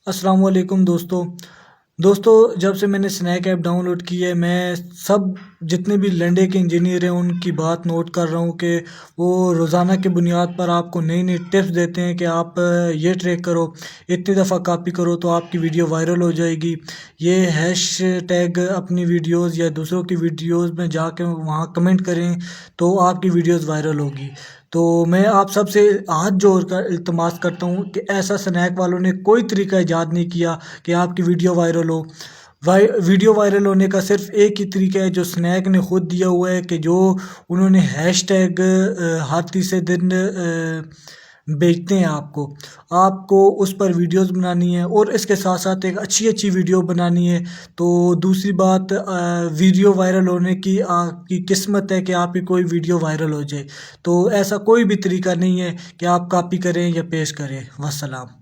السلام علیکم دوستو جب سے میں نے سنیک ایپ ڈاؤن لوڈ کی ہے میں سب جتنے بھی لنڈے کے انجینئر ہیں ان کی بات نوٹ کر رہا ہوں کہ وہ روزانہ کی بنیاد پر آپ کو نئی ٹپس دیتے ہیں کہ آپ یہ ٹریک کرو، اتنی دفعہ کاپی کرو تو آپ کی ویڈیو وائرل ہو جائے گی، یہ ہیش ٹیگ اپنی ویڈیوز یا دوسروں کی ویڈیوز میں جا کے وہاں کمنٹ کریں تو آپ کی ویڈیوز وائرل ہوگی۔ تو میں آپ سب سے ہاتھ جوڑ کر التماس کرتا ہوں کہ ایسا سنیک والوں نے کوئی طریقہ ایجاد نہیں کیا کہ آپ کی ویڈیو وائرل ہو۔ ویڈیو وائرل ہونے کا صرف ایک ہی طریقہ ہے جو سنیک نے خود دیا ہوا ہے کہ جو انہوں نے ہیش ٹیگ ہر تیسرے دن بیچتے ہیں آپ کو اس پر ویڈیوز بنانی ہے اور اس کے ساتھ ساتھ ایک اچھی ویڈیو بنانی ہے۔ تو دوسری بات، ویڈیو وائرل ہونے کی آپ کی قسمت ہے کہ آپ کی کوئی ویڈیو وائرل ہو جائے، تو ایسا کوئی بھی طریقہ نہیں ہے کہ آپ کاپی کریں یا پیسٹ کریں۔ والسلام۔